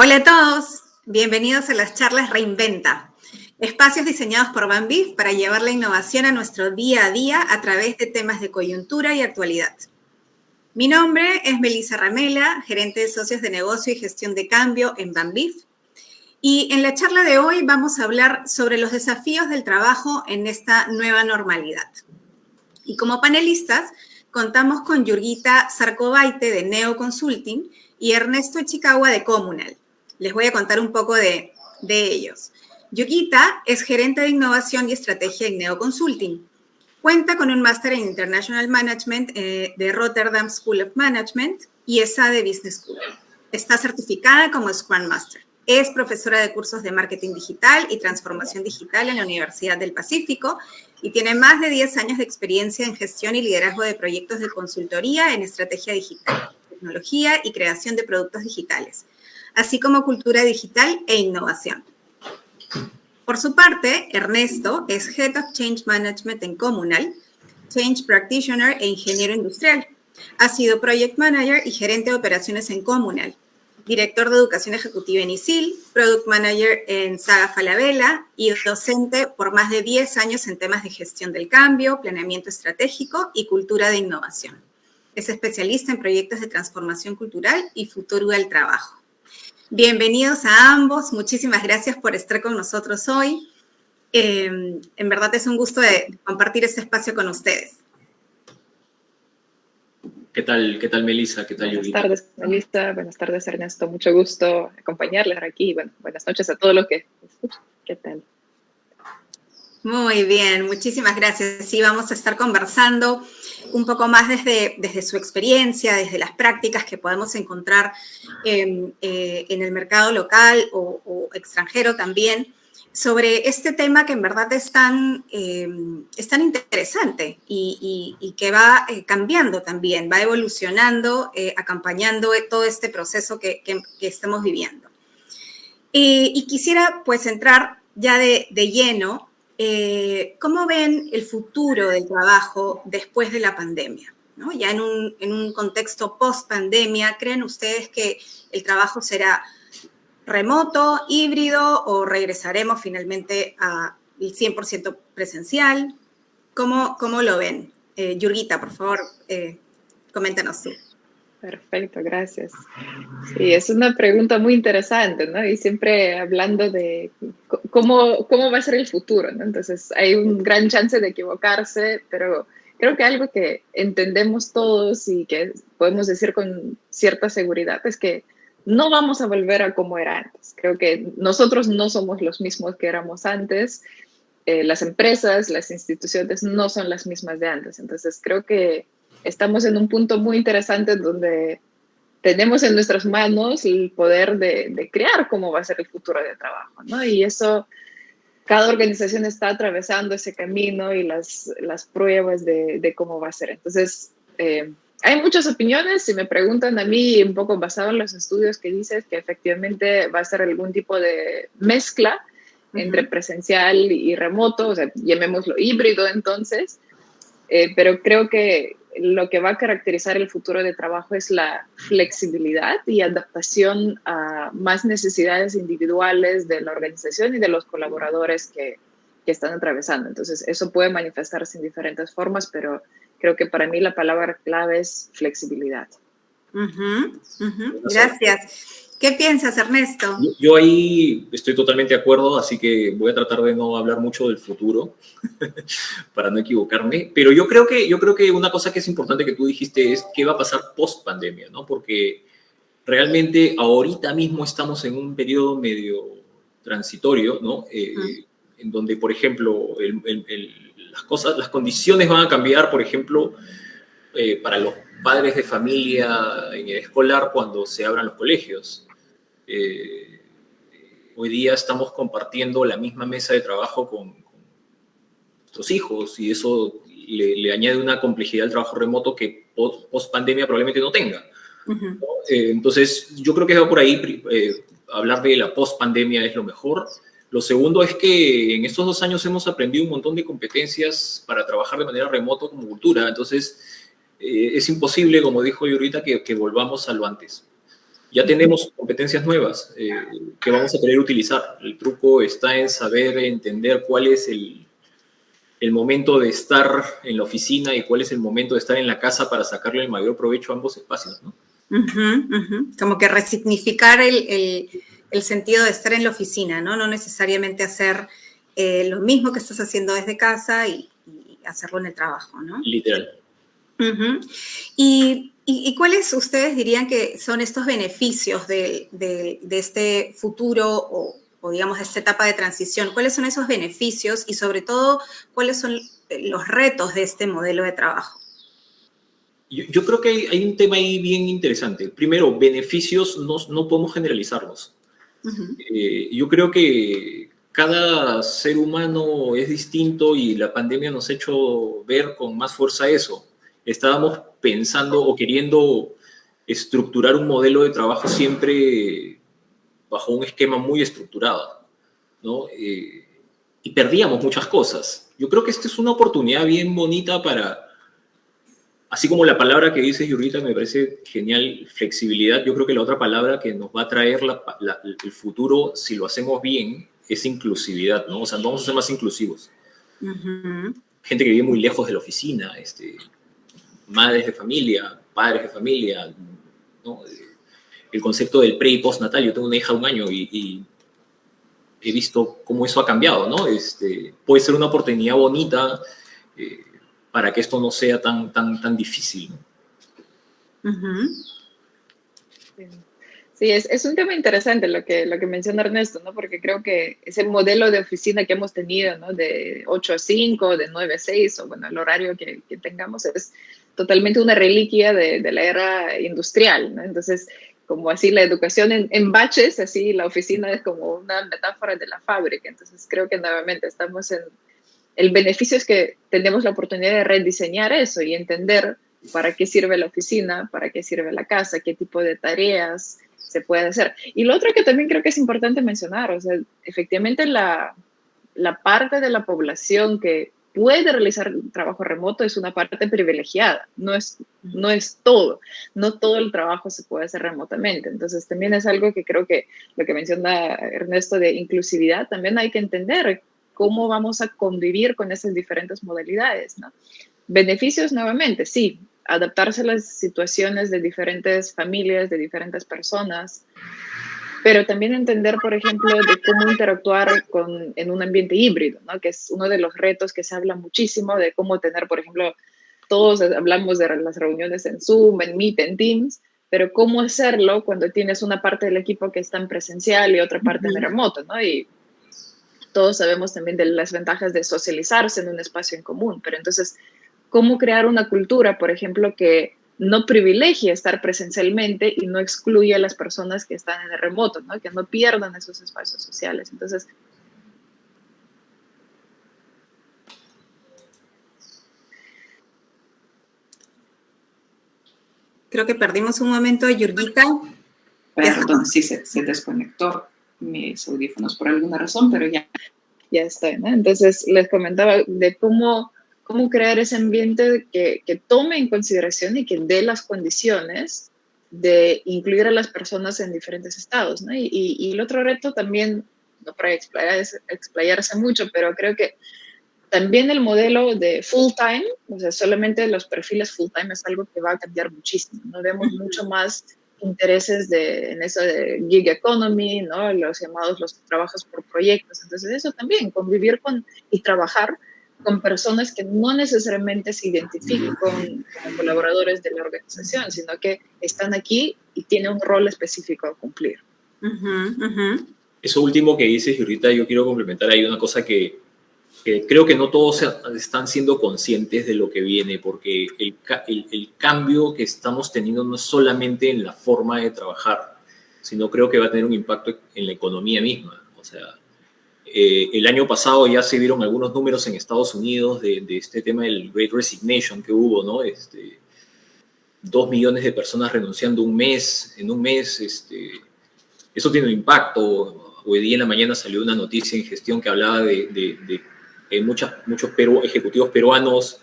Hola a todos, bienvenidos a las charlas Reinventa, espacios diseñados por Banbif para llevar la innovación a nuestro día a día a través de temas de coyuntura y actualidad. Mi nombre es Melissa Ramela, gerente de socios de negocio y gestión de cambio en Banbif. Y en la charla de hoy vamos a hablar sobre los desafíos del trabajo en esta nueva normalidad. Y como panelistas contamos con Jurgita Sarcobaite de Neo Consulting y Ernesto Chicagua de Comunal. Les voy a contar un poco de ellos. Jurgita es gerente de innovación y estrategia en Neo Consulting. Cuenta con un máster en International Management de Rotterdam School of Management y ESADE Business School. Está certificada como Scrum Master. Es profesora de cursos de marketing digital y transformación digital en la Universidad del Pacífico y tiene más de 10 años de experiencia en gestión y liderazgo de proyectos de consultoría en estrategia digital, tecnología y creación de productos digitales, así como cultura digital e innovación. Por su parte, Ernesto es Head of Change Management en Comunal, Change Practitioner e ingeniero industrial. Ha sido Project Manager y gerente de operaciones en Comunal, director de educación ejecutiva en ISIL, Product Manager en Saga Falabella y docente por más de 10 años en temas de gestión del cambio, planeamiento estratégico y cultura de innovación. Es especialista en proyectos de transformación cultural y futuro del trabajo. Bienvenidos a ambos, muchísimas gracias por estar con nosotros hoy. En verdad es un gusto de compartir este espacio con ustedes. ¿Qué tal Melissa? ¿Qué tal Jurgita? Buenas tardes, Melissa. Buenas tardes, Ernesto. Mucho gusto acompañarles aquí. Bueno, buenas noches a todos los que escuchan. ¿Qué tal? Muy bien, muchísimas gracias. Sí, vamos a estar conversando un poco más desde su experiencia, desde las prácticas que podemos encontrar en el mercado local o extranjero también, sobre este tema que en verdad es tan interesante y que va cambiando también, va evolucionando, acompañando todo este proceso que estamos viviendo. Y quisiera pues entrar ya de lleno. ¿Cómo ven el futuro del trabajo después de la pandemia? ¿No? Ya en un contexto post-pandemia, ¿creen ustedes que el trabajo será remoto, híbrido o regresaremos finalmente al 100% presencial? ¿Cómo lo ven? Jurgita, por favor, coméntanos tú. Perfecto, gracias. Sí, es una pregunta muy interesante, ¿no? Y siempre hablando de cómo va a ser el futuro, ¿no? Entonces, hay un gran chance de equivocarse, pero creo que algo que entendemos todos y que podemos decir con cierta seguridad es que no vamos a volver a como era antes. Creo que nosotros no somos los mismos que éramos antes. Las empresas, las instituciones no son las mismas de antes. Entonces, creo que estamos en un punto muy interesante donde tenemos en nuestras manos el poder de crear cómo va a ser el futuro de trabajo, ¿no? Y eso, cada organización está atravesando ese camino y las pruebas de cómo va a ser. Entonces, hay muchas opiniones. Si me preguntan a mí, un poco basado en los estudios que dices, que efectivamente va a ser algún tipo de mezcla entre presencial y remoto, o sea, llamémoslo híbrido entonces, pero creo que lo que va a caracterizar el futuro de trabajo es la flexibilidad y adaptación a más necesidades individuales de la organización y de los colaboradores que están atravesando. Entonces, eso puede manifestarse en diferentes formas, pero creo que para mí la palabra clave es flexibilidad. Gracias. ¿Qué piensas, Ernesto? Yo ahí estoy totalmente de acuerdo, así que voy a tratar de no hablar mucho del futuro para no equivocarme. Pero yo creo que una cosa que es importante que tú dijiste es qué va a pasar post pandemia, ¿no? Porque realmente ahorita mismo estamos en un periodo medio transitorio, ¿no? En donde, por ejemplo, las condiciones van a cambiar, por ejemplo, para los padres de familia en el escolar cuando se abran los colegios. Hoy día estamos compartiendo la misma mesa de trabajo con nuestros hijos y eso le añade una complejidad al trabajo remoto que post pandemia probablemente no tenga. ¿No? Entonces, yo creo que va por ahí. Hablar de la post pandemia es lo mejor. Lo segundo es que en estos 2 años hemos aprendido un montón de competencias para trabajar de manera remoto como cultura. Entonces, es imposible, como dijo Jurgita, que volvamos a lo antes. ya tenemos competencias nuevas que vamos a querer utilizar. El truco está en saber entender cuál es el momento de estar en la oficina y cuál es el momento de estar en la casa para sacarle el mayor provecho a ambos espacios, ¿no? Como que resignificar el sentido de estar en la oficina, ¿no? No necesariamente hacer lo mismo que estás haciendo desde casa y hacerlo en el trabajo, ¿no? Literal. ¿Y cuáles ustedes dirían que son estos beneficios de este futuro o digamos de esta etapa de transición? ¿Cuáles son esos beneficios y sobre todo cuáles son los retos de este modelo de trabajo? Yo creo que hay un tema ahí bien interesante. Primero, beneficios no podemos generalizarlos. Yo creo que cada ser humano es distinto y la pandemia nos ha hecho ver con más fuerza eso. Estábamos pensando o queriendo estructurar un modelo de trabajo siempre bajo un esquema muy estructurado, ¿no? Y perdíamos muchas cosas. Yo creo que esta es una oportunidad bien bonita para, así como la palabra que dices, Yurita, me parece genial, flexibilidad. Yo creo que la otra palabra que nos va a traer el futuro, si lo hacemos bien, es inclusividad, ¿no? O sea, vamos a ser más inclusivos. Gente que vive muy lejos de la oficina, madres de familia, padres de familia, ¿no? El concepto del pre y postnatal. Yo tengo una hija de 1 año y he visto cómo eso ha cambiado, ¿no? Puede ser una oportunidad bonita para que esto no sea tan difícil, ¿no? Sí, es un tema interesante lo que menciona Ernesto, ¿no? Porque creo que ese modelo de oficina que hemos tenido, ¿no? De 8 a 5, de 9 a 6, o bueno, el horario que tengamos, es totalmente una reliquia de la era industrial, ¿no? Entonces, como así la educación en baches, así la oficina es como una metáfora de la fábrica. Entonces, creo que nuevamente estamos en... El beneficio es que tenemos la oportunidad de rediseñar eso y entender para qué sirve la oficina, para qué sirve la casa, qué tipo de tareas se puede hacer. Y lo otro que también creo que es importante mencionar, o sea, efectivamente la parte de la población que puede realizar trabajo remoto es una parte privilegiada, no es todo, no todo el trabajo se puede hacer remotamente. Entonces también es algo que creo que lo que menciona Ernesto de inclusividad, también hay que entender cómo vamos a convivir con esas diferentes modalidades, ¿no? Beneficios nuevamente, sí, adaptarse a las situaciones de diferentes familias, de diferentes personas, pero también entender, por ejemplo, de cómo interactuar en un ambiente híbrido, ¿no? Que es uno de los retos que se habla muchísimo, de cómo tener, por ejemplo, todos hablamos de las reuniones en Zoom, en Meet, en Teams, pero cómo hacerlo cuando tienes una parte del equipo que está en presencial y otra parte en remoto, ¿no? Y todos sabemos también de las ventajas de socializarse en un espacio en común, pero entonces, ¿cómo crear una cultura, por ejemplo, que no privilegie estar presencialmente y no excluya a las personas que están en el remoto, ¿no? Que no pierdan esos espacios sociales? Entonces, creo que perdimos un momento a Yurgita. Perdón, sí, se desconectó mis audífonos por alguna razón, pero ya está, ¿no? Entonces, les comentaba de cómo crear ese ambiente que tome en consideración y que dé las condiciones de incluir a las personas en diferentes estados, ¿no? Y el otro reto también, no para explayarse mucho, pero creo que también el modelo de full time, o sea, solamente los perfiles full time es algo que va a cambiar muchísimo, ¿no? Vemos mucho más intereses en eso de gig economy, ¿no? Los trabajos por proyectos. Entonces, eso también, convivir y trabajar con personas que no necesariamente se identifican como colaboradores de la organización, sino que están aquí y tienen un rol específico a cumplir. Eso último que dices, y ahorita yo quiero complementar ahí una cosa que creo que no todos están siendo conscientes de lo que viene, porque el cambio que estamos teniendo no es solamente en la forma de trabajar, sino creo que va a tener un impacto en la economía misma. O sea, el año pasado ya se vieron algunos números en Estados Unidos de este tema del Great Resignation que hubo, ¿no? 2 millones de personas renunciando en un mes. Eso tiene un impacto. Hoy día en la mañana salió una noticia en gestión que hablaba de muchos ejecutivos peruanos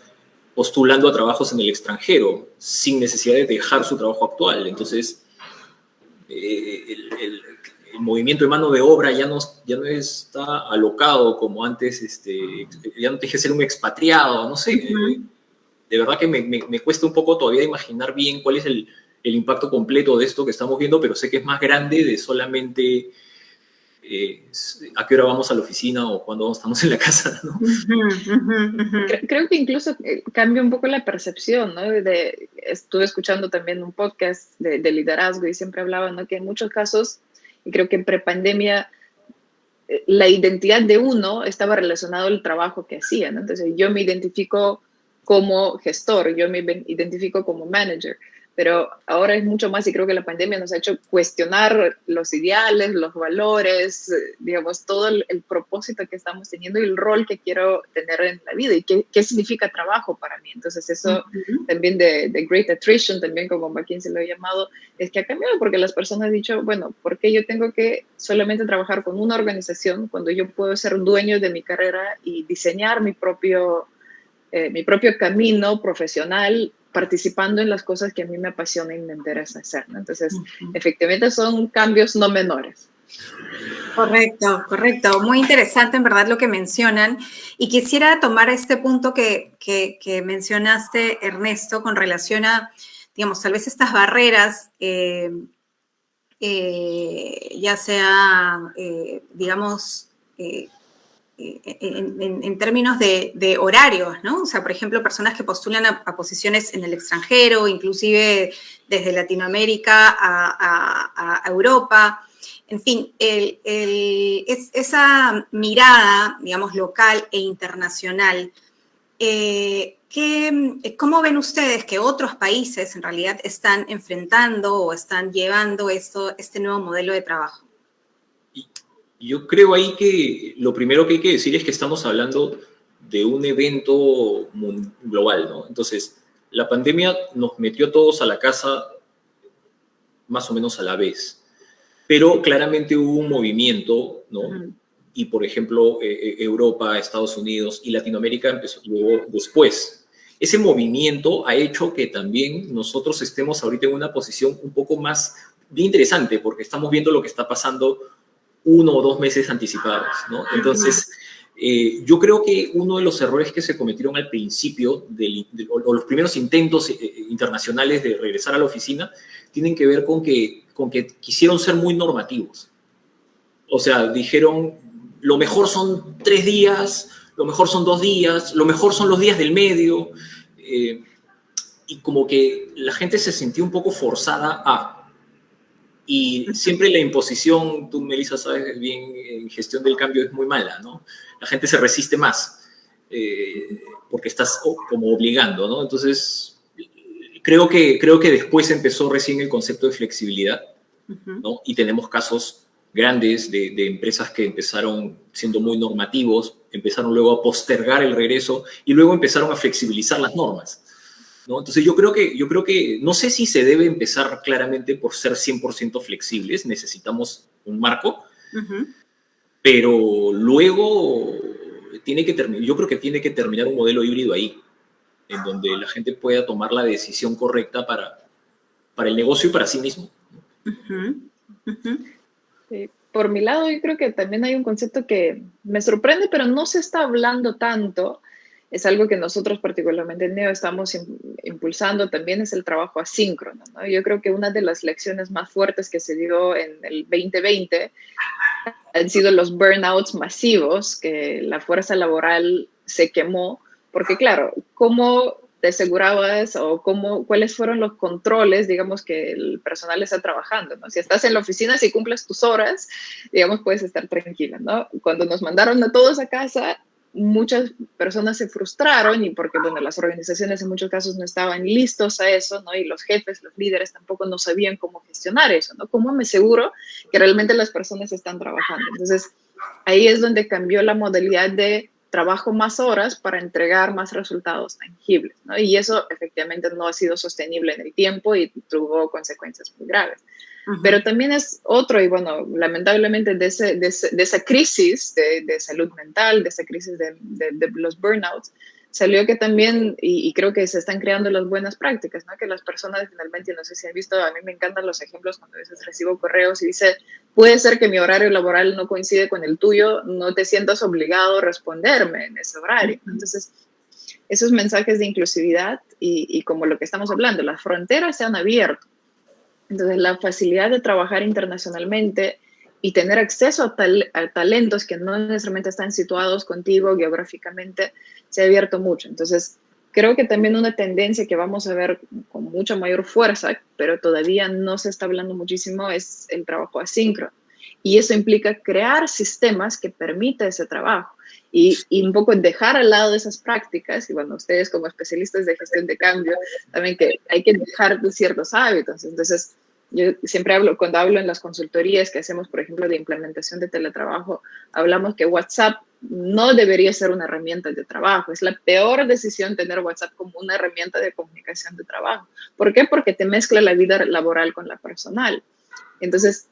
postulando a trabajos en el extranjero sin necesidad de dejar su trabajo actual. Entonces, el movimiento de mano de obra ya no está alocado como antes, ya no tienes que ser un expatriado, no sé. De verdad que me cuesta un poco todavía imaginar bien cuál es el impacto completo de esto que estamos viendo, pero sé que es más grande de solamente a qué hora vamos a la oficina o cuándo estamos en la casa, ¿no? Creo que incluso cambia un poco la percepción, ¿no? Estuve escuchando también un podcast de liderazgo y siempre hablaban, ¿no? Que en muchos casos, y creo que en prepandemia, la identidad de uno estaba relacionado al trabajo que hacía, ¿no? Entonces yo me identifico como gestor, yo me identifico como manager, pero ahora es mucho más y creo que la pandemia nos ha hecho cuestionar los ideales, los valores, digamos, todo el propósito que estamos teniendo y el rol que quiero tener en la vida y qué significa trabajo para mí. Entonces eso también de Great Attrition, también como McKinsey lo ha llamado, es que ha cambiado porque las personas han dicho, bueno, ¿por qué yo tengo que solamente trabajar con una organización cuando yo puedo ser dueño de mi carrera y diseñar mi propio camino profesional participando en las cosas que a mí me apasionan y me interesa hacer, ¿no? Entonces, efectivamente son cambios no menores. Correcto, correcto. Muy interesante en verdad lo que mencionan. Y quisiera tomar este punto que mencionaste, Ernesto, con relación a, digamos, tal vez estas barreras, ya sea, digamos, en términos de horarios, ¿no? O sea, por ejemplo, personas que postulan a posiciones en el extranjero, inclusive desde Latinoamérica a Europa. En fin, esa mirada, digamos, local e internacional, ¿cómo ven ustedes que otros países en realidad están enfrentando o están llevando este nuevo modelo de trabajo? Yo creo ahí que lo primero que hay que decir es que estamos hablando de un evento global, ¿no? Entonces, la pandemia nos metió a todos a la casa más o menos a la vez, pero claramente hubo un movimiento, ¿no? Y, por ejemplo, Europa, Estados Unidos y Latinoamérica empezó luego después. Ese movimiento ha hecho que también nosotros estemos ahorita en una posición un poco más bien interesante, porque estamos viendo lo que está pasando 1 o 2 meses anticipados, ¿no? Entonces, yo creo que uno de los errores que se cometieron al principio, o los primeros intentos internacionales de regresar a la oficina, tienen que ver con que quisieron ser muy normativos. O sea, dijeron, lo mejor son 3 días, lo mejor son 2 días, lo mejor son los días del medio, y como que la gente se sintió un poco forzada a... Y siempre la imposición, tú, Melissa, sabes bien, en gestión del cambio es muy mala, ¿no? La gente se resiste más porque estás como obligando, ¿no? Entonces, creo que después empezó recién el concepto de flexibilidad, ¿no? Y tenemos casos grandes de empresas que empezaron siendo muy normativos, empezaron luego a postergar el regreso y luego empezaron a flexibilizar las normas, ¿no? Entonces yo creo que no sé si se debe empezar claramente por ser 100% flexibles, necesitamos un marco, pero luego yo creo que tiene que terminar un modelo híbrido ahí, en donde la gente pueda tomar la decisión correcta para el negocio y para sí mismo. Sí. Por mi lado, yo creo que también hay un concepto que me sorprende, pero no se está hablando tanto. Es algo que nosotros particularmente en Neo estamos impulsando también, es el trabajo asíncrono, ¿no? Yo creo que una de las lecciones más fuertes que se dio en el 2020 han sido los burnouts masivos, que la fuerza laboral se quemó, porque claro, ¿cómo te asegurabas o cuáles fueron los controles, digamos, que el personal está trabajando, ¿no? Si estás en la oficina, si cumples tus horas, digamos, puedes estar tranquila, ¿no? Cuando nos mandaron a todos a casa, muchas personas se frustraron y porque, bueno, las organizaciones en muchos casos no estaban listos a eso, ¿no? Y los jefes, los líderes tampoco no sabían cómo gestionar eso, ¿no? ¿Cómo me aseguro que realmente las personas están trabajando? Entonces, ahí es donde cambió la modalidad de trabajo más horas para entregar más resultados tangibles, ¿no? Y eso efectivamente no ha sido sostenible en el tiempo y tuvo consecuencias muy graves. Pero también es otro, y bueno, lamentablemente de esa crisis de salud mental, de esa crisis de los burnouts, salió que también, y creo que se están creando las buenas prácticas, ¿no? Que las personas finalmente, no sé si han visto, a mí me encantan los ejemplos cuando a veces recibo correos y dice, puede ser que mi horario laboral no coincide con el tuyo, no te sientas obligado a responderme en ese horario. Entonces, esos mensajes de inclusividad y como lo que estamos hablando, las fronteras se han abierto. Entonces, la facilidad de trabajar internacionalmente y tener acceso a talentos que no necesariamente están situados contigo geográficamente, se ha abierto mucho. Entonces, creo que también una tendencia que vamos a ver con mucha mayor fuerza, pero todavía no se está hablando muchísimo, es el trabajo asíncrono. Y eso implica crear sistemas que permitan ese trabajo y un poco dejar al lado de esas prácticas. Y bueno, ustedes como especialistas de gestión de cambio, también que hay que dejar de ciertos hábitos. Entonces, yo siempre hablo, cuando hablo en las consultorías que hacemos, por ejemplo, de implementación de teletrabajo, hablamos que WhatsApp no debería ser una herramienta de trabajo. Es la peor decisión tener WhatsApp como una herramienta de comunicación de trabajo. ¿Por qué? Porque te mezcla la vida laboral con la personal. Entonces,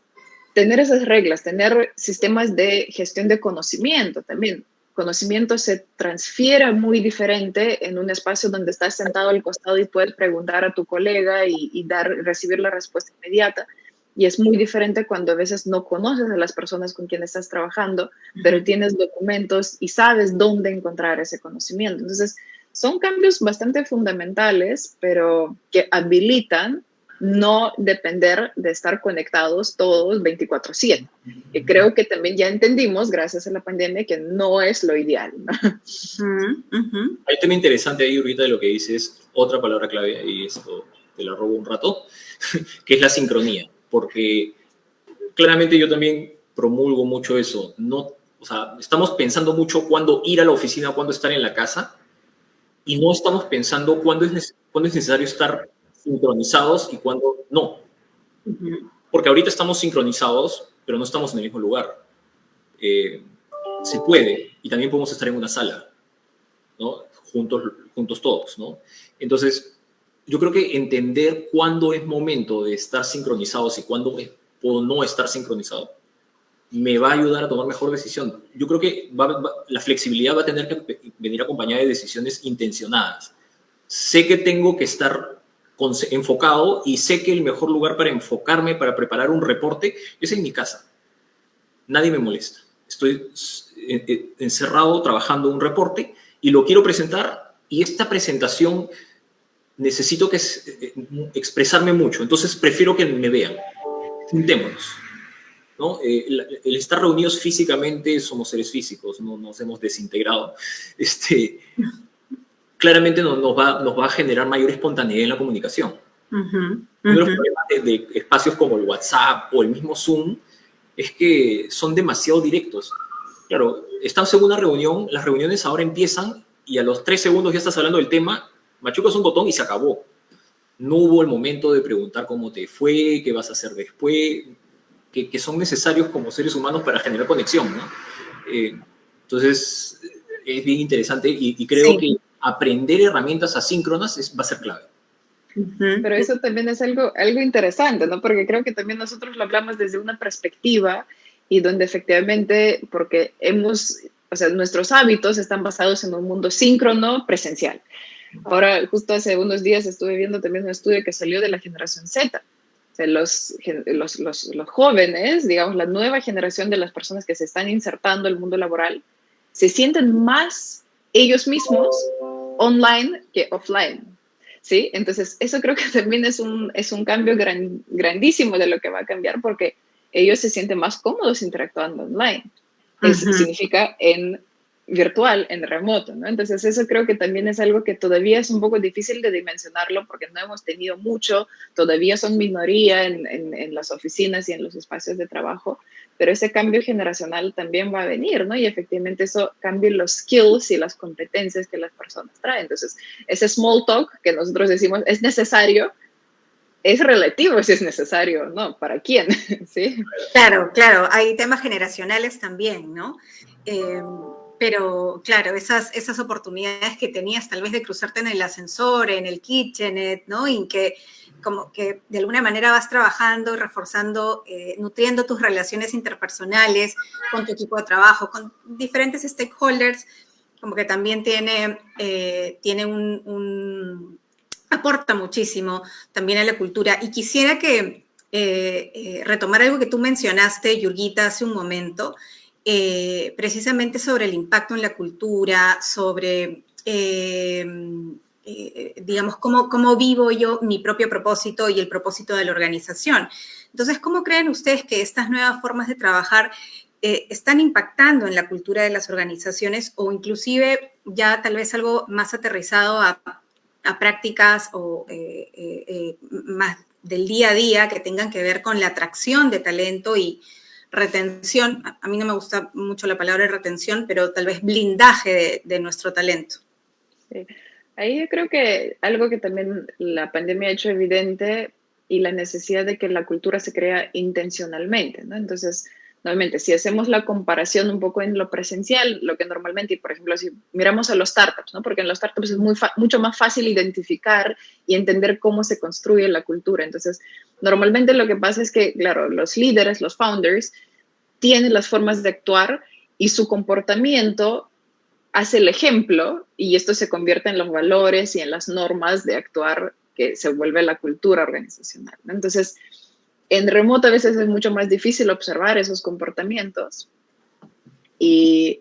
tener esas reglas, tener sistemas de gestión de conocimiento también. Conocimiento se transfiere muy diferente en un espacio donde estás sentado al costado y puedes preguntar a tu colega y recibir la respuesta inmediata. Y es muy diferente cuando a veces no conoces a las personas con quienes estás trabajando, pero tienes documentos y sabes dónde encontrar ese conocimiento. Entonces, son cambios bastante fundamentales, pero que habilitan no depender de estar conectados todos 24/7. Y creo que también ya entendimos, gracias a la pandemia, que no es lo ideal, ¿no? Hay un tema interesante ahí ahorita de lo que dices, otra palabra clave, y esto te la robo un rato, que es la sincronía, porque claramente yo también promulgo mucho eso. No, o sea, estamos pensando mucho cuándo ir a la oficina, cuándo estar en la casa, y no estamos pensando cuándo es necesario estar sincronizados y cuándo no. Porque ahorita estamos sincronizados, pero no estamos en el mismo lugar. Se puede, y también podemos estar en una sala, ¿no? Juntos todos, ¿no? Entonces, yo creo que entender cuándo es momento de estar sincronizados y cuándo puedo no estar sincronizado me va a ayudar a tomar mejor decisión. Yo creo que la flexibilidad va a tener que venir acompañada de decisiones intencionadas. Sé que tengo que estar enfocado y sé que el mejor lugar para enfocarme, para preparar un reporte, es en mi casa. Nadie me molesta. Estoy encerrado trabajando un reporte y lo quiero presentar, y esta presentación necesito expresarme mucho, entonces prefiero que me vean. Juntémonos, ¿no? El estar reunidos físicamente, somos seres físicos, no nos hemos desintegrado. Claramente nos va a generar mayor espontaneidad en la comunicación. Uno de los problemas de espacios como el WhatsApp o el mismo Zoom es que son demasiado directos. Claro, estás en una reunión, las reuniones ahora empiezan y a los 3 segundos ya estás hablando del tema, machucas un botón y se acabó. No hubo el momento de preguntar cómo te fue, qué vas a hacer después, que son necesarios como seres humanos para generar conexión, ¿no? Entonces, es bien interesante y creo que aprender herramientas asíncronas va a ser clave. Pero eso también es algo interesante, ¿no? Porque creo que también nosotros lo hablamos desde una perspectiva y donde efectivamente, porque nuestros hábitos están basados en un mundo síncrono presencial. Ahora, justo hace unos días estuve viendo también un estudio que salió de la generación Z. O sea, los jóvenes, digamos, la nueva generación de las personas que se están insertando al mundo laboral, se sienten más ellos mismos online que offline, ¿sí? Entonces, eso creo que también es un cambio grandísimo de lo que va a cambiar, porque ellos se sienten más cómodos interactuando online. Eso significa en virtual, en remoto, ¿no? Entonces, eso creo que también es algo que todavía es un poco difícil de dimensionarlo porque no hemos tenido mucho, todavía son minoría en las oficinas y en los espacios de trabajo, pero ese cambio generacional también va a venir, ¿no? Y efectivamente eso cambia los skills y las competencias que las personas traen. Entonces, ese small talk que nosotros decimos es necesario, es relativo si es necesario, ¿no? ¿Para quién? ¿Sí? Claro, hay temas generacionales también, ¿no? Pero claro, esas oportunidades que tenías tal vez de cruzarte en el ascensor, en el kitchenet, ¿no? Y que como que de alguna manera vas trabajando, reforzando, nutriendo tus relaciones interpersonales con tu equipo de trabajo, con diferentes stakeholders, como que también aporta muchísimo también a la cultura. Y quisiera que retomar algo que tú mencionaste, Yurgita, hace un momento, precisamente sobre el impacto en la cultura, sobre, digamos, cómo vivo yo mi propio propósito y el propósito de la organización. Entonces, ¿cómo creen ustedes que estas nuevas formas de trabajar están impactando en la cultura de las organizaciones, o inclusive ya tal vez algo más aterrizado a prácticas o más del día a día que tengan que ver con la atracción de talento y retención? A mí no me gusta mucho la palabra retención, pero tal vez blindaje de nuestro talento. Sí. Ahí yo creo que algo que también la pandemia ha hecho evidente, y la necesidad de que la cultura se crea intencionalmente, ¿no? Entonces, nuevamente, si hacemos la comparación un poco en lo presencial, lo que normalmente, y por ejemplo, si miramos a los startups, ¿no? Porque en los startups es mucho más fácil identificar y entender cómo se construye la cultura. Entonces, normalmente lo que pasa es que, claro, los líderes, los founders, tienen las formas de actuar y su comportamiento hace el ejemplo, y esto se convierte en los valores y en las normas de actuar que se vuelve la cultura organizacional, ¿no? Entonces, en remoto a veces es mucho más difícil observar esos comportamientos y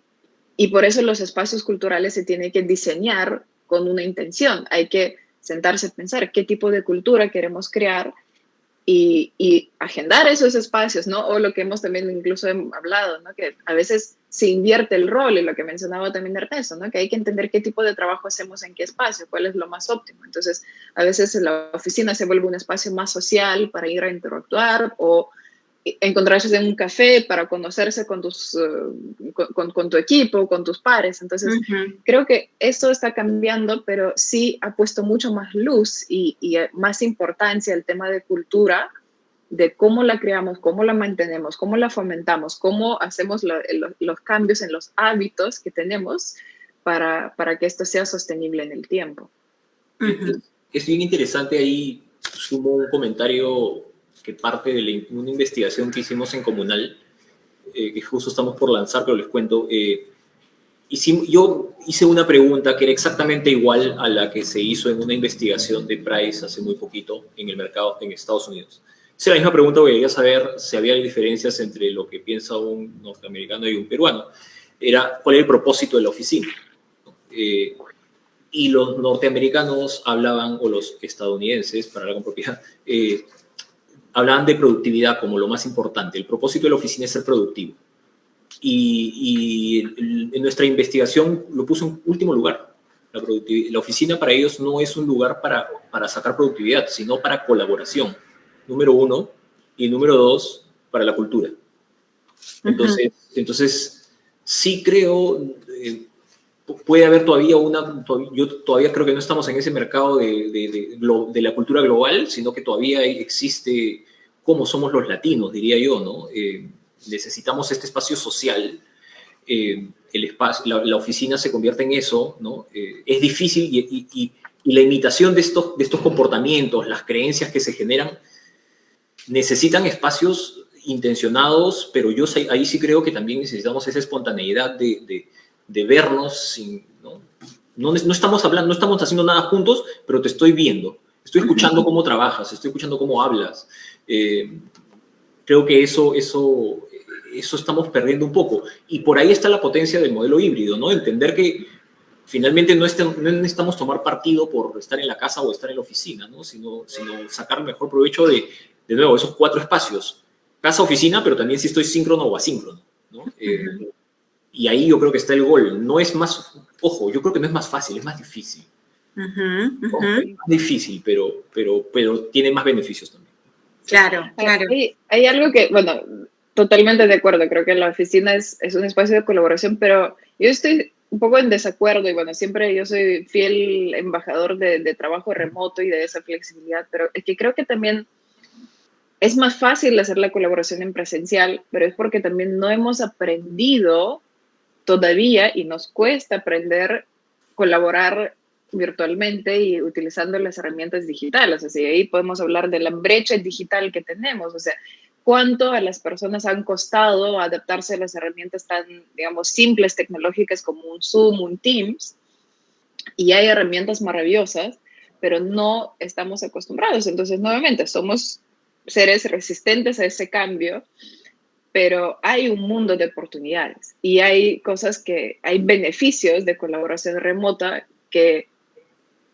por eso los espacios culturales se tienen que diseñar con una intención. Hay que sentarse a pensar qué tipo de cultura queremos crear y agendar esos espacios, ¿no? O lo que hemos también incluso hablado, ¿no? Que a veces se invierte el rol, y lo que mencionaba también Ernesto, ¿no? Que hay que entender qué tipo de trabajo hacemos en qué espacio, cuál es lo más óptimo. Entonces, a veces la oficina se vuelve un espacio más social para ir a interactuar, o encontrarse en un café para conocerse con tu equipo, con tus pares. Entonces, creo que esto está cambiando, pero sí ha puesto mucho más luz y más importancia al tema de cultura, de cómo la creamos, cómo la mantenemos, cómo la fomentamos, cómo hacemos los cambios en los hábitos que tenemos para que esto sea sostenible en el tiempo. Es bien interesante, ahí sumo un comentario que parte de una investigación que hicimos en Comunal, que justo estamos por lanzar, pero les cuento. Yo hice una pregunta que era exactamente igual a la que se hizo en una investigación de Price hace muy poquito en el mercado en Estados Unidos. Hice la misma pregunta porque quería saber si había diferencias entre lo que piensa un norteamericano y un peruano. Era cuál era el propósito de la oficina. Y los norteamericanos hablaban, o los estadounidenses, para hablar con propiedad, hablaban de productividad como lo más importante. El propósito de la oficina es ser productivo. Y en nuestra investigación lo puso en último lugar. La oficina para ellos no es un lugar para sacar productividad, sino para colaboración, número 1, y número 2, para la cultura. Entonces sí creo, puede haber todavía yo todavía creo que no estamos en ese mercado de la cultura global, sino que todavía existe cómo somos los latinos, diría yo, ¿no? Necesitamos este espacio social, la oficina se convierte en eso, ¿no? Es difícil y la imitación de estos comportamientos, las creencias que se generan, necesitan espacios intencionados, pero yo ahí sí creo que también necesitamos esa espontaneidad de vernos, no estamos hablando, no estamos haciendo nada juntos, pero te estoy viendo, estoy escuchando cómo trabajas, estoy escuchando cómo hablas. Creo que eso estamos perdiendo un poco. Y por ahí está la potencia del modelo híbrido, ¿no? Entender que finalmente no necesitamos tomar partido por estar en la casa o estar en la oficina, ¿no? Sino sacar el mejor provecho de nuevo, esos 4 espacios. Casa, oficina, pero también si estoy síncrono o asíncrono, ¿no? Y ahí yo creo que está el gol. No es más, ojo, yo creo que no es más fácil, es más difícil. Es más difícil, pero tiene más beneficios también. Claro. Hay algo que, bueno, totalmente de acuerdo. Creo que la oficina es un espacio de colaboración, pero yo estoy un poco en desacuerdo, y bueno, siempre yo soy fiel embajador de trabajo remoto y de esa flexibilidad, pero es que creo que también es más fácil hacer la colaboración en presencial, pero es porque también no hemos aprendido todavía, y nos cuesta aprender colaborar virtualmente y utilizando las herramientas digitales. O sea, ahí podemos hablar de la brecha digital que tenemos. O sea, cuánto a las personas han costado adaptarse a las herramientas tan, digamos, simples tecnológicas como un Zoom, un Teams, y hay herramientas maravillosas, pero no estamos acostumbrados. Entonces, nuevamente, somos seres resistentes a ese cambio, pero hay un mundo de oportunidades y hay hay beneficios de colaboración remota que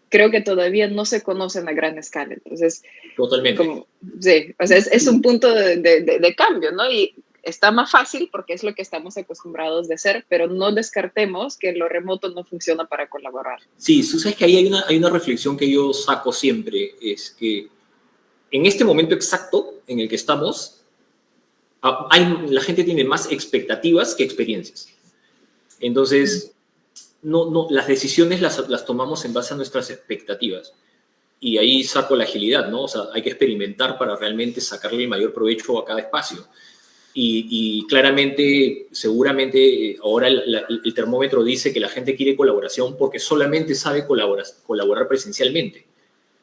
creo que todavía no se conocen a gran escala. Entonces, Totalmente. Sí, o sea, es un punto de cambio, ¿no? Y está más fácil porque es lo que estamos acostumbrados de hacer, pero no descartemos que lo remoto no funciona para colaborar. Sí, tú sabes que ahí hay una reflexión que yo saco siempre, es que en este momento exacto en el que estamos, la gente tiene más expectativas que experiencias. Entonces, las decisiones las tomamos en base a nuestras expectativas. Y ahí saco la agilidad, ¿no? O sea, hay que experimentar para realmente sacarle el mayor provecho a cada espacio. Y claramente, seguramente, ahora el termómetro dice que la gente quiere colaboración porque solamente sabe colaborar presencialmente.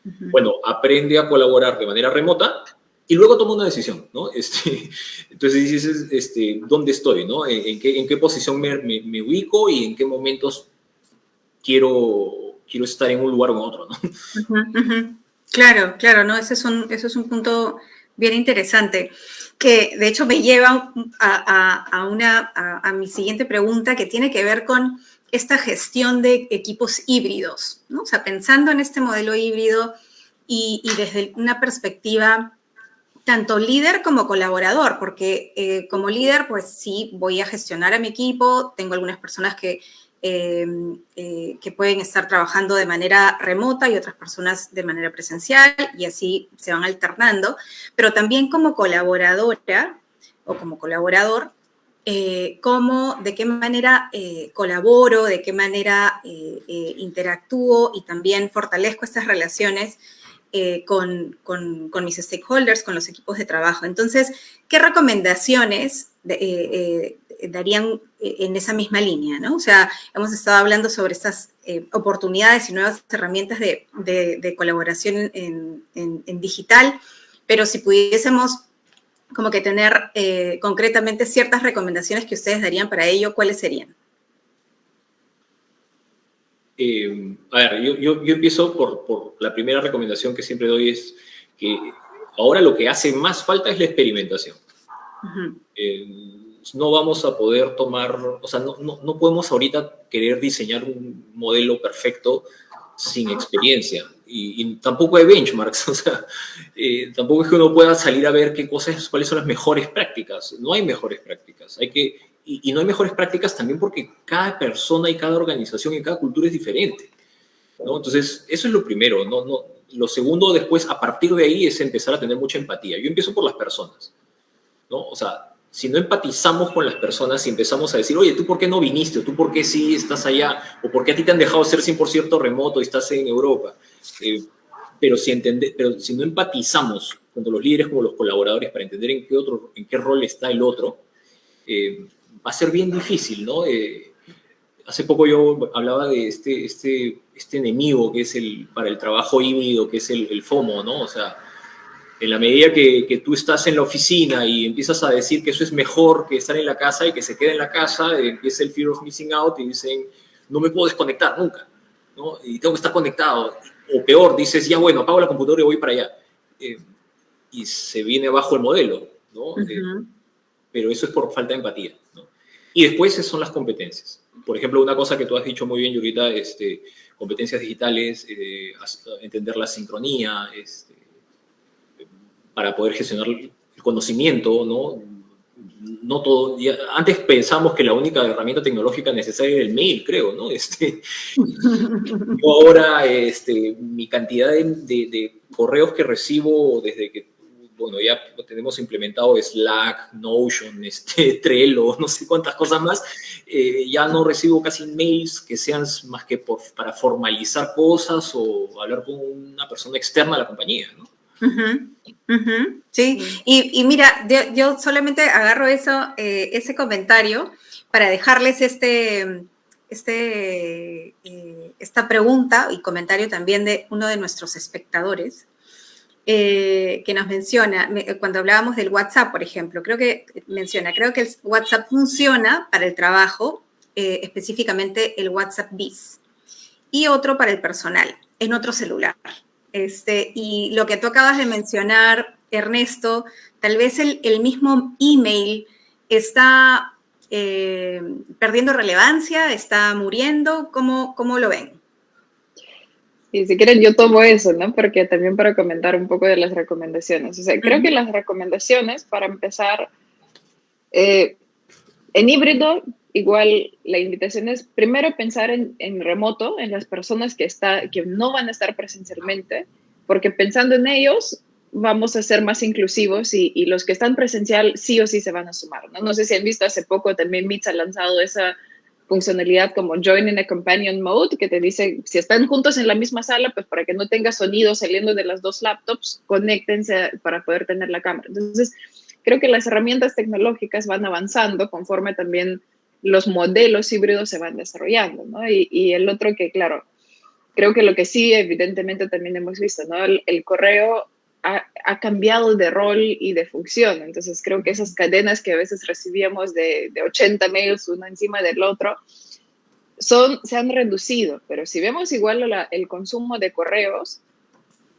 Bueno, aprende a colaborar de manera remota y luego toma una decisión, ¿no? Entonces dices, ¿dónde estoy, no? ¿En qué posición me ubico y en qué momentos quiero estar en un lugar o en otro, ¿no? Claro, ¿no? Eso es un punto bien interesante, que de hecho me lleva a mi siguiente pregunta, que tiene que ver con esta gestión de equipos híbridos, ¿no? O sea, pensando en este modelo híbrido y desde una perspectiva tanto líder como colaborador, porque como líder, pues sí, voy a gestionar a mi equipo, tengo algunas personas que pueden estar trabajando de manera remota y otras personas de manera presencial, y así se van alternando, pero también como colaboradora o como colaborador, de qué manera colaboro, de qué manera interactúo y también fortalezco estas relaciones con mis stakeholders, con los equipos de trabajo. Entonces, ¿qué recomendaciones darían en esa misma línea, ¿no? O sea, hemos estado hablando sobre estas oportunidades y nuevas herramientas de colaboración en digital, pero si pudiésemos como que tener concretamente ciertas recomendaciones que ustedes darían para ello, ¿cuáles serían? A ver, yo empiezo por la primera recomendación que siempre doy, es que ahora lo que hace más falta es la experimentación. No vamos a poder tomar, o sea, no podemos ahorita querer diseñar un modelo perfecto sin experiencia. Y tampoco hay benchmarks, o sea, tampoco es que uno pueda salir a ver cuáles son las mejores prácticas. No hay mejores prácticas. Y no hay mejores prácticas también porque cada persona y cada organización y cada cultura es diferente, ¿no? Entonces, eso es lo primero, ¿no? Lo segundo, después, a partir de ahí, es empezar a tener mucha empatía. Yo empiezo por las personas, ¿no? O sea, si no empatizamos con las personas y empezamos a decir, oye, ¿tú por qué no viniste? ¿O tú por qué sí estás allá? ¿O por qué a ti te han dejado ser 100% remoto y estás en Europa? Pero si no empatizamos tanto los líderes como los colaboradores para entender en qué rol está el otro, va a ser bien difícil, ¿no? Hace poco yo hablaba de este enemigo que es para el trabajo híbrido, que es el FOMO, ¿no? O sea, en la medida que tú estás en la oficina y empiezas a decir que eso es mejor que estar en la casa y que se quede en la casa, empieza el fear of missing out y dicen, no me puedo desconectar nunca, ¿no? Y tengo que estar conectado. O peor, dices, ya bueno, apago la computadora y voy para allá. Y se viene abajo el modelo, ¿no? Pero eso es por falta de empatía, ¿no? Y después son las competencias. Por ejemplo, una cosa que tú has dicho muy bien, Yurita, competencias digitales, entender la sincronía, para poder gestionar el conocimiento, ¿no? No todo. Antes pensamos que la única herramienta tecnológica necesaria era el mail, creo, ¿no? Yo ahora, mi cantidad de correos que recibo desde que, bueno, ya tenemos implementado Slack, Notion, Trello, no sé cuántas cosas más, ya no recibo casi mails que sean más que para formalizar cosas o hablar con una persona externa a la compañía, ¿no? Sí, y mira, yo solamente agarro ese comentario para dejarles esta pregunta y comentario también de uno de nuestros espectadores, que nos menciona, cuando hablábamos del WhatsApp, por ejemplo, creo que el WhatsApp funciona para el trabajo, específicamente el WhatsApp Biz, y otro para el personal, en otro celular. Y lo que tú acabas de mencionar, Ernesto, tal vez el mismo email está perdiendo relevancia, está muriendo. ¿Cómo lo ven? Y si quieren yo tomo eso, ¿no? Porque también para comentar un poco de las recomendaciones. O sea, creo que las recomendaciones, para empezar, en híbrido, igual la invitación es primero pensar en remoto, en las personas que no van a estar presencialmente, porque pensando en ellos vamos a ser más inclusivos y los que están presencial sí o sí se van a sumar, ¿no? No sé si han visto hace poco también Meet ha lanzado esa funcionalidad como Join in a Companion Mode, que te dice, si están juntos en la misma sala, pues para que no tenga sonido saliendo de las dos laptops, conéctense para poder tener la cámara. Entonces, creo que las herramientas tecnológicas van avanzando conforme también los modelos híbridos se van desarrollando, ¿no? Y el otro que, claro, creo que lo que sí, evidentemente también hemos visto, ¿no? El correo ha cambiado de rol y de función. Entonces, creo que esas cadenas que a veces recibíamos de 80 mails uno encima del otro, se han reducido. Pero si vemos igual el consumo de correos,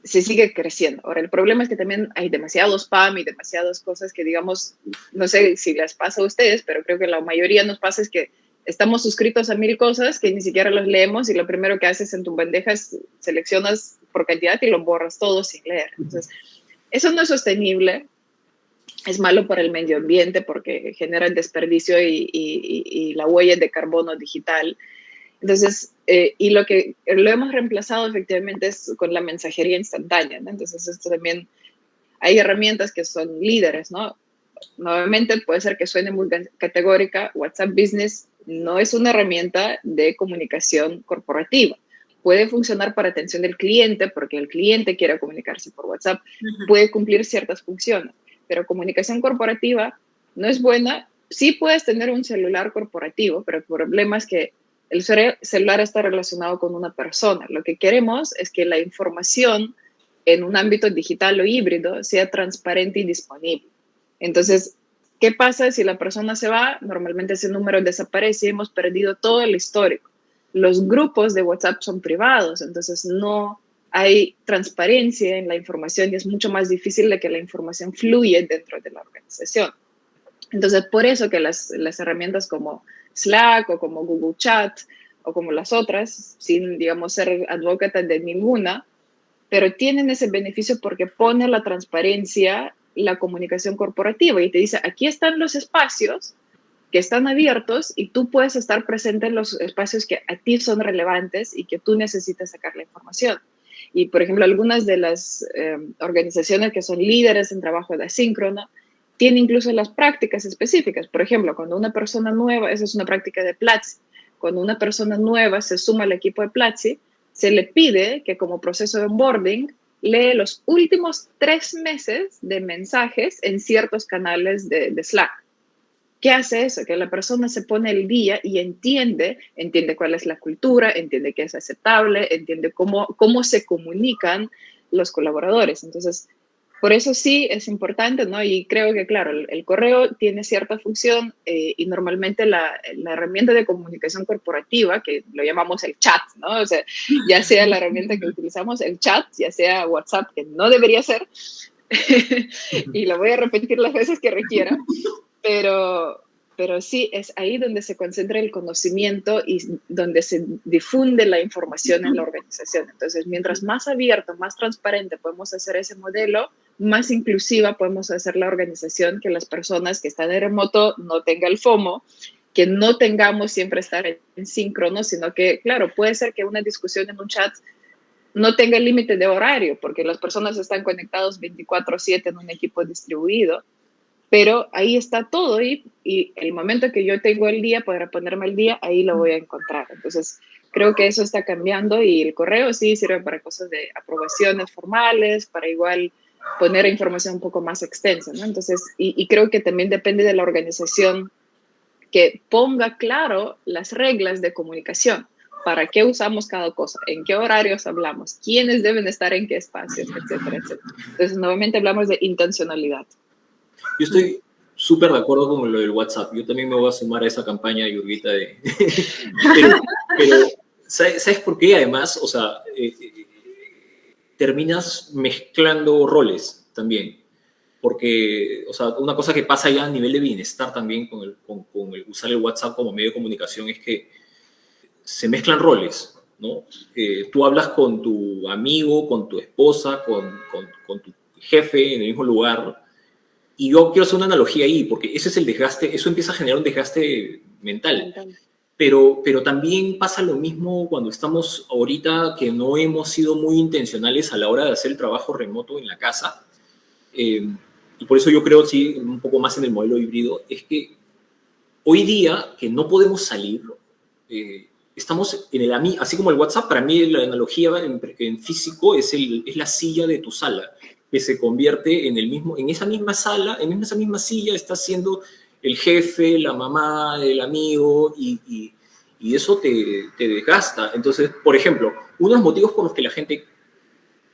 se sigue creciendo. Ahora, el problema es que también hay demasiado spam y demasiadas cosas que, digamos, no sé si les pasa a ustedes, pero creo que la mayoría nos pasa es que estamos suscritos a 1000 cosas que ni siquiera los leemos y lo primero que haces en tu bandeja es seleccionas por cantidad y lo borras todo sin leer. Entonces, eso no es sostenible, es malo para el medio ambiente porque genera el desperdicio y la huella de carbono digital. Entonces, y lo hemos reemplazado efectivamente es con la mensajería instantánea, ¿no? Entonces, esto también, hay herramientas que son líderes, ¿no? Nuevamente, puede ser que suene muy categórica, WhatsApp Business no es una herramienta de comunicación corporativa. Puede funcionar para atención del cliente, porque el cliente quiere comunicarse por WhatsApp, puede cumplir ciertas funciones, pero comunicación corporativa no es buena. Sí puedes tener un celular corporativo, pero el problema es que el celular está relacionado con una persona. Lo que queremos es que la información en un ámbito digital o híbrido sea transparente y disponible. Entonces, ¿qué pasa si la persona se va? Normalmente ese número desaparece y hemos perdido todo el histórico. Los grupos de WhatsApp son privados, entonces no hay transparencia en la información y es mucho más difícil de que la información fluya dentro de la organización. Entonces, por eso que las herramientas como Slack o como Google Chat o como las otras, sin, digamos, ser advocata de ninguna, pero tienen ese beneficio porque pone la transparencia, la comunicación corporativa y te dice, aquí están los espacios que están abiertos y tú puedes estar presente en los espacios que a ti son relevantes y que tú necesitas sacar la información. Y, por ejemplo, algunas de las organizaciones que son líderes en trabajo de asíncrono tienen incluso las prácticas específicas. Por ejemplo, cuando una persona nueva, esa es una práctica de Platzi, cuando una persona nueva se suma al equipo de Platzi, se le pide que como proceso de onboarding lee los últimos 3 meses de mensajes en ciertos canales de Slack. ¿Qué hace eso? Que la persona se pone al día y entiende cuál es la cultura, entiende qué es aceptable, entiende cómo se comunican los colaboradores. Entonces, por eso sí es importante, ¿no? Y creo que, claro, el correo tiene cierta función y normalmente la herramienta de comunicación corporativa, que lo llamamos el chat, ¿no? O sea, ya sea la herramienta que utilizamos, el chat, ya sea WhatsApp, que no debería ser, y lo voy a repetir las veces que requiera, pero sí es ahí donde se concentra el conocimiento y donde se difunde la información en la organización. Entonces, mientras más abierto, más transparente podemos hacer ese modelo, más inclusiva podemos hacer la organización, que las personas que están en remoto no tengan el FOMO, que no tengamos siempre estar en síncrono, sino que, claro, puede ser que una discusión en un chat no tenga límite de horario, porque las personas están conectadas 24/7 en un equipo distribuido, pero ahí está todo y el momento que yo tengo el día para ponerme al día, ahí lo voy a encontrar. Entonces, creo que eso está cambiando y el correo sí sirve para cosas de aprobaciones formales, para igual poner información un poco más extensa, ¿no? Entonces, y creo que también depende de la organización que ponga claro las reglas de comunicación. para qué usamos cada cosa, en qué horarios hablamos, quiénes deben estar en qué espacios, etcétera, etcétera. Entonces, nuevamente hablamos de intencionalidad. Yo estoy súper de acuerdo con lo del WhatsApp. Yo también me voy a sumar a esa campaña, Yurguita, de... pero ¿sabes por qué? Además, o sea, terminas mezclando roles también. Porque, o sea, una cosa que pasa ya a nivel de bienestar también con el usar el WhatsApp como medio de comunicación es que se mezclan roles, ¿no? Tú hablas con tu amigo, con tu esposa, con tu jefe en el mismo lugar. Y yo quiero hacer una analogía ahí, porque ese es el desgaste, eso empieza a generar un desgaste mental. Pero también pasa lo mismo cuando estamos ahorita que no hemos sido muy intencionales a la hora de hacer el trabajo remoto en la casa. Y por eso yo creo, sí, un poco más en el modelo híbrido, es que hoy día que no podemos salir, estamos en así como el WhatsApp, para mí la analogía en físico es la silla de tu sala, que se convierte en esa misma sala, en esa misma silla está siendo el jefe, la mamá, el amigo, y eso te desgasta. Entonces, por ejemplo, uno de los motivos por los que la gente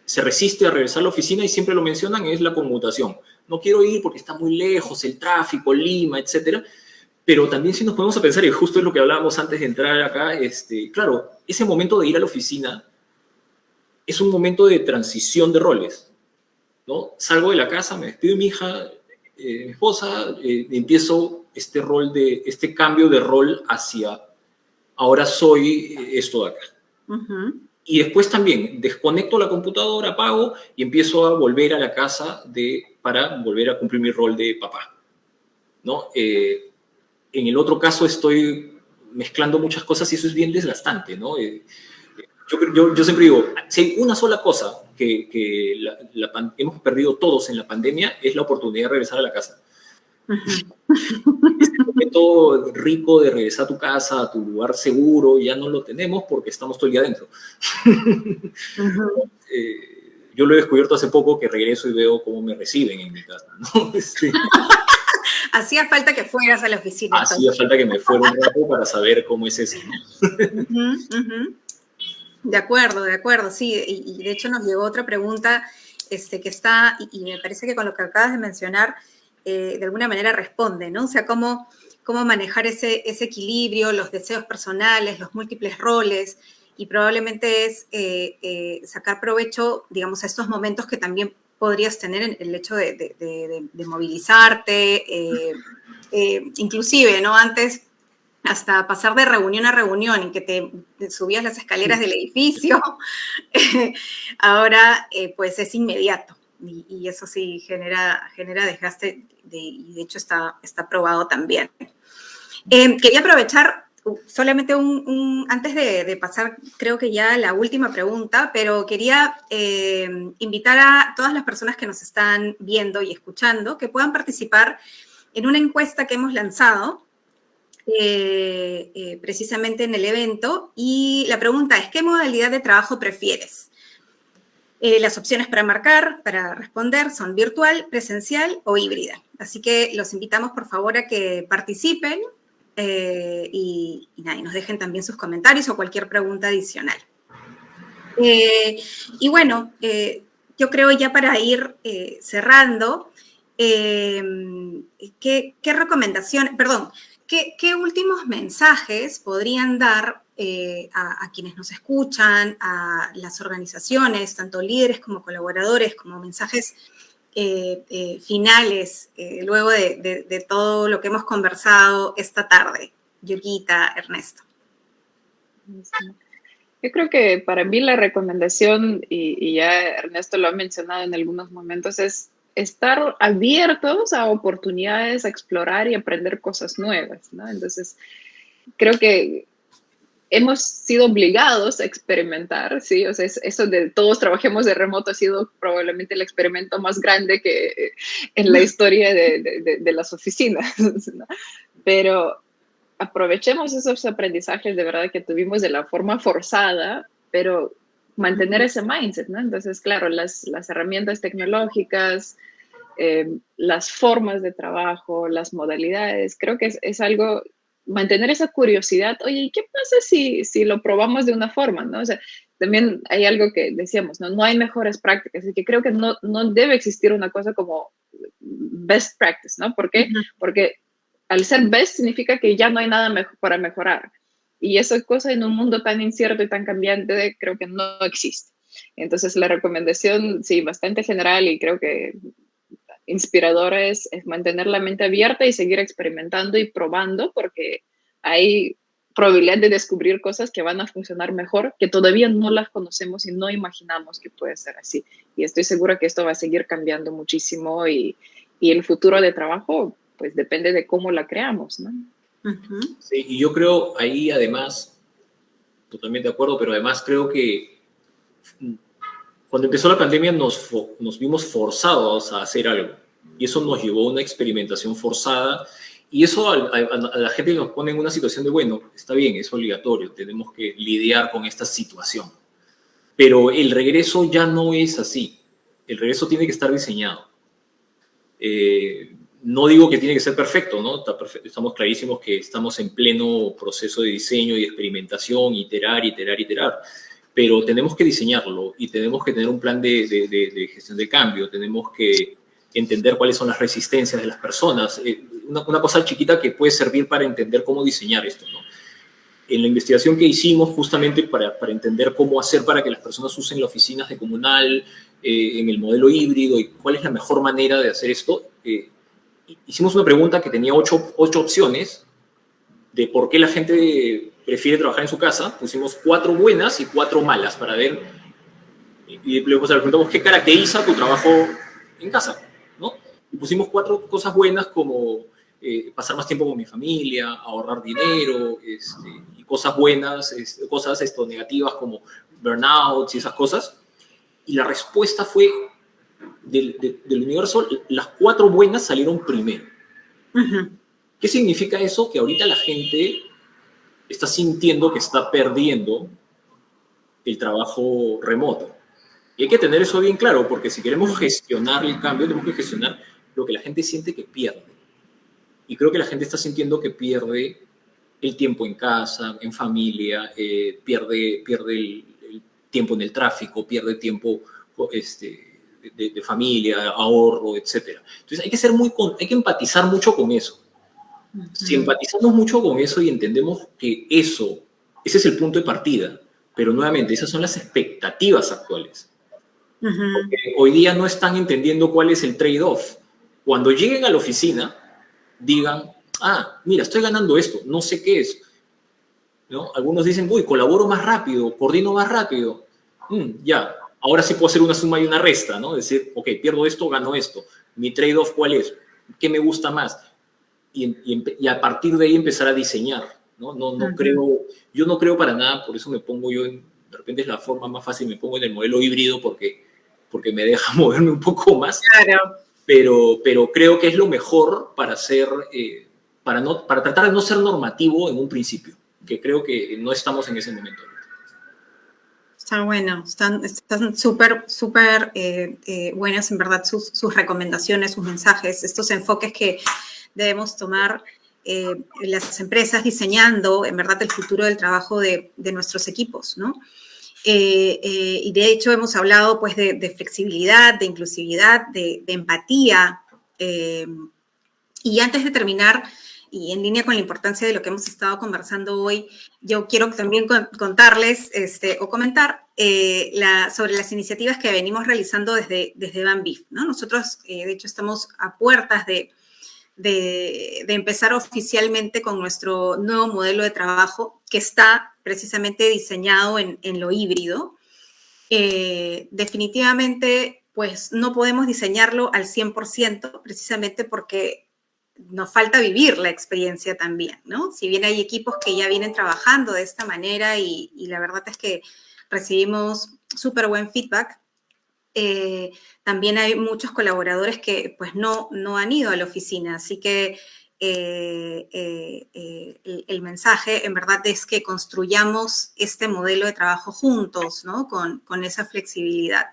se resiste a regresar a la oficina, y siempre lo mencionan, es la conmutación. No quiero ir porque está muy lejos, el tráfico, Lima, etcétera. Pero también si nos ponemos a pensar, y justo es lo que hablábamos antes de entrar acá, claro, ese momento de ir a la oficina es un momento de transición de roles, ¿no? Salgo de la casa, me despido de mi hija, mi esposa, empiezo este cambio de rol hacia ahora soy esto de acá. Uh-huh. Y después también desconecto la computadora, apago y empiezo a volver a la casa para volver a cumplir mi rol de papá, ¿no? En el otro caso estoy mezclando muchas cosas y eso es bien desgastante, ¿no? Yo siempre digo, si hay una sola cosa que hemos perdido todos en la pandemia es la oportunidad de regresar a la casa. Este momento rico de regresar a tu casa, a tu lugar seguro, ya no lo tenemos porque estamos todo el día adentro. Yo lo he descubierto hace poco que regreso y veo cómo me reciben en mi casa, ¿no? Hacía falta que fueras a la oficina. Hacía falta que me fuera un rato para saber cómo es eso, ¿no? De acuerdo, sí. Y de hecho nos llegó otra pregunta que está, y me parece que con lo que acabas de mencionar, de alguna manera responde, ¿no? O sea, cómo manejar ese equilibrio, los deseos personales, los múltiples roles, y probablemente es sacar provecho, digamos, a estos momentos que también podrías tener en el hecho de movilizarte, inclusive, ¿no? Antes, hasta pasar de reunión a reunión y que te subías las escaleras del edificio, ahora pues es inmediato. Y eso sí genera desgaste, y de hecho está probado también. Quería aprovechar solamente antes de pasar, creo que ya la última pregunta, pero quería invitar a todas las personas que nos están viendo y escuchando que puedan participar en una encuesta que hemos lanzado precisamente en el evento, y la pregunta es: ¿qué modalidad de trabajo prefieres? Las opciones para responder son virtual, presencial o híbrida. Así que los invitamos, por favor, a que participen y nos dejen también sus comentarios o cualquier pregunta adicional. Y bueno, yo creo ya para ir cerrando, ¿qué recomendación, perdón, qué últimos mensajes podrían dar a quienes nos escuchan, a las organizaciones, tanto líderes como colaboradores, como mensajes finales, luego de todo lo que hemos conversado esta tarde? Yurguita, Ernesto. Yo creo que para mí la recomendación, y ya Ernesto lo ha mencionado en algunos momentos, es estar abiertos a oportunidades, a explorar y aprender cosas nuevas, ¿no? Entonces, creo que hemos sido obligados a experimentar, ¿sí? O sea, eso de todos trabajemos de remoto ha sido probablemente el experimento más grande que en la historia de las oficinas, ¿no? Pero aprovechemos esos aprendizajes de verdad que tuvimos de la forma forzada, pero mantener ese mindset, ¿no? Entonces, claro, las herramientas tecnológicas, las formas de trabajo, las modalidades, creo que es algo mantener esa curiosidad, oye, ¿y qué pasa si lo probamos de una forma, ¿no? O sea, también hay algo que decíamos, ¿no? No hay mejores prácticas, y que creo que no debe existir una cosa como best practice, ¿no? ¿Por qué? Porque al ser best significa que ya no hay nada para mejorar. Y esa cosa en un mundo tan incierto y tan cambiante creo que no existe. Entonces la recomendación, sí, bastante general y creo que inspiradora es mantener la mente abierta y seguir experimentando y probando porque hay probabilidad de descubrir cosas que van a funcionar mejor, que todavía no las conocemos y no imaginamos que puede ser así. Y estoy segura que esto va a seguir cambiando muchísimo y el futuro de trabajo pues depende de cómo la creamos, ¿no? Sí, y yo creo ahí además, totalmente de acuerdo, pero además creo que cuando empezó la pandemia nos vimos forzados a hacer algo y eso nos llevó a una experimentación forzada y eso a la gente nos pone en una situación de, bueno, está bien, es obligatorio, tenemos que lidiar con esta situación, pero el regreso ya no es así, el regreso tiene que estar diseñado. No digo que tiene que ser perfecto, ¿no? Estamos clarísimos que estamos en pleno proceso de diseño y experimentación, iterar, pero tenemos que diseñarlo y tenemos que tener un plan de gestión de cambio, tenemos que entender cuáles son las resistencias de las personas. Una cosa chiquita que puede servir para entender cómo diseñar esto, ¿no? En la investigación que hicimos justamente para entender cómo hacer para que las personas usen las oficinas de comunal, en el modelo híbrido y cuál es la mejor manera de hacer esto, hicimos una pregunta que tenía ocho opciones de por qué la gente prefiere trabajar en su casa. Pusimos 4 buenas y 4 malas para ver, y luego le preguntamos qué caracteriza tu trabajo en casa, ¿no? Y pusimos 4 cosas buenas como pasar más tiempo con mi familia, ahorrar dinero, y cosas buenas, cosas negativas como burnouts y esas cosas. Y la respuesta fue del universo, las 4 buenas salieron primero. ¿Qué significa eso? Que ahorita la gente está sintiendo que está perdiendo el trabajo remoto. Y hay que tener eso bien claro, porque si queremos gestionar el cambio, tenemos que gestionar lo que la gente siente que pierde. Y creo que la gente está sintiendo que pierde el tiempo en casa, en familia, pierde el tiempo en el tráfico, pierde tiempo de familia, ahorro, etc. Entonces hay que empatizar mucho con eso. Si empatizamos mucho con eso y entendemos que ese es el punto de partida, pero nuevamente esas son las expectativas actuales. Porque hoy día no están entendiendo cuál es el trade-off. Cuando lleguen a la oficina, digan, mira, estoy ganando esto, no sé qué es, ¿no? Algunos dicen, uy, colaboro más rápido, coordino más rápido. Ya, ahora sí puedo hacer una suma y una resta, ¿no? Decir, ok, pierdo esto, gano esto. Mi trade-off, ¿cuál es? ¿Qué me gusta más? Y a partir de ahí empezar a diseñar, ¿no? Yo no creo para nada, por eso me pongo yo, de repente es la forma más fácil, me pongo en el modelo híbrido porque me deja moverme un poco más. Claro. Pero creo que es lo mejor para para tratar de no ser normativo en un principio, que creo que no estamos en ese momento. Está bueno, están súper buenas en verdad sus recomendaciones, sus mensajes, estos enfoques que debemos tomar las empresas diseñando en verdad el futuro del trabajo de nuestros equipos, ¿no? Y de hecho hemos hablado pues de flexibilidad, de inclusividad, de empatía. Y antes de terminar, y en línea con la importancia de lo que hemos estado conversando hoy, yo quiero también contarles o comentar sobre las iniciativas que venimos realizando desde BAMBIF, ¿no? Nosotros, de hecho, estamos a puertas de empezar oficialmente con nuestro nuevo modelo de trabajo que está precisamente diseñado en lo híbrido. Definitivamente, pues no podemos diseñarlo al 100% precisamente porque nos falta vivir la experiencia también, ¿no? Si bien hay equipos que ya vienen trabajando de esta manera y la verdad es que recibimos súper buen feedback, también hay muchos colaboradores que pues no han ido a la oficina, así que el mensaje en verdad es que construyamos este modelo de trabajo juntos, ¿no? Con esa flexibilidad.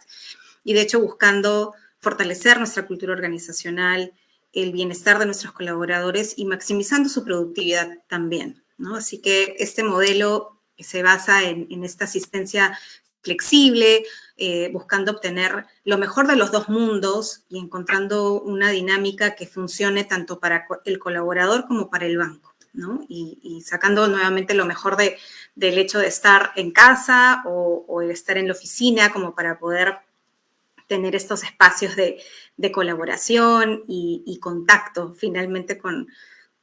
Y de hecho buscando fortalecer nuestra cultura organizacional, el bienestar de nuestros colaboradores y maximizando su productividad también, ¿no? Así que este modelo se basa en esta asistencia flexible, buscando obtener lo mejor de los dos mundos y encontrando una dinámica que funcione tanto para el colaborador como para el banco, ¿no? Y sacando nuevamente lo mejor del hecho de estar en casa o de estar en la oficina como para poder tener estos espacios de colaboración y contacto finalmente con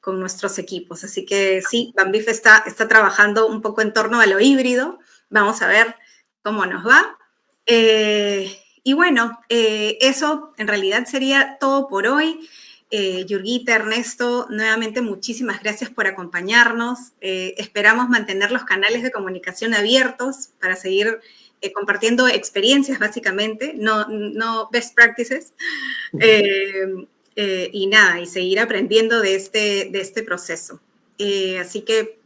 nuestros equipos. Así que sí, Banbif está trabajando un poco en torno a lo híbrido. Vamos a ver cómo nos va. Y bueno, eso en realidad sería todo por hoy. Jurgita, Ernesto, nuevamente muchísimas gracias por acompañarnos. Esperamos mantener los canales de comunicación abiertos para seguir compartiendo experiencias, básicamente, no best practices. Y nada, y seguir aprendiendo de este proceso. Así que,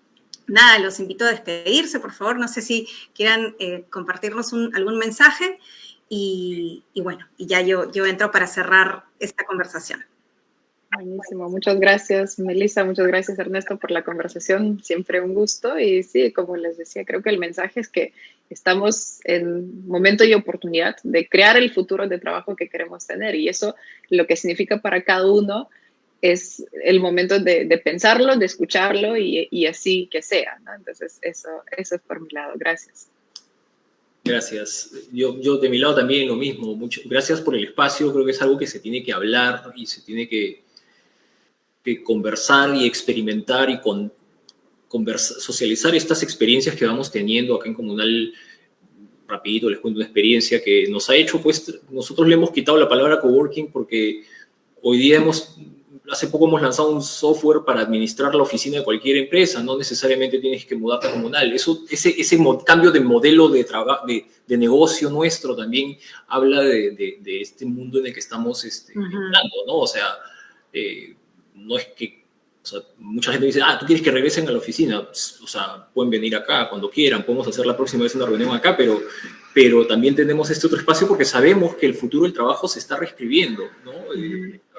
nada, los invito a despedirse, por favor. No sé si quieran compartirnos algún mensaje. Y bueno, y ya yo entro para cerrar esta conversación. Buenísimo, muchas gracias Melissa, muchas gracias Ernesto por la conversación, siempre un gusto. Y sí, como les decía, creo que el mensaje es que estamos en momento y oportunidad de crear el futuro de trabajo que queremos tener, y eso lo que significa para cada uno es el momento de pensarlo, de escucharlo y así que sea, ¿no? Entonces eso es por mi lado. Gracias. Gracias. Yo de mi lado también lo mismo. Gracias por el espacio. Creo que es algo que se tiene que hablar y se tiene que conversar y experimentar y socializar estas experiencias que vamos teniendo acá en Comunal. Rapidito les cuento una experiencia que nos ha hecho, pues nosotros le hemos quitado la palabra coworking porque hoy día hace poco hemos lanzado un software para administrar la oficina de cualquier empresa, no necesariamente tienes que mudarte a Comunal. Ese cambio de modelo de negocio nuestro también habla de este mundo en el que estamos entrando, ¿no? O sea, no es que, o sea, mucha gente dice, tú quieres que regresen a la oficina, o sea, pueden venir acá cuando quieran, podemos hacer la próxima vez una reunión acá, pero también tenemos este otro espacio porque sabemos que el futuro del trabajo se está reescribiendo, ¿no?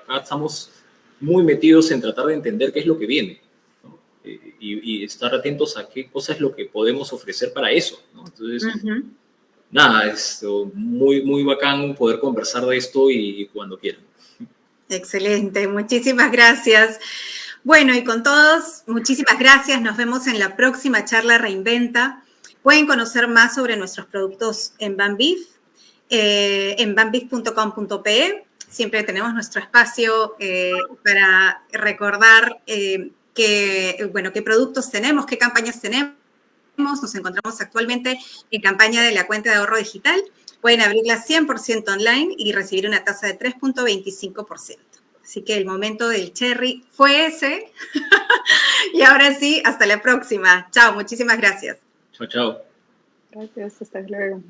Acá estamos muy metidos en tratar de entender qué es lo que viene, ¿no? Y estar atentos a qué cosa es lo que podemos ofrecer para eso, ¿no? Entonces, nada, muy, muy bacán poder conversar de esto y cuando quieran. Excelente, muchísimas gracias. Bueno, y con todos, muchísimas gracias. Nos vemos en la próxima charla Reinventa. Pueden conocer más sobre nuestros productos en Banbif, en banbif.com.pe. Siempre tenemos nuestro espacio para recordar qué productos tenemos, qué campañas tenemos. Nos encontramos actualmente en campaña de la cuenta de ahorro digital. Pueden abrirla 100% online y recibir una tasa de 3.25%. Así que el momento del cherry fue ese. Y ahora sí, hasta la próxima. Chao, muchísimas gracias. Chao, chao. Gracias, hasta luego.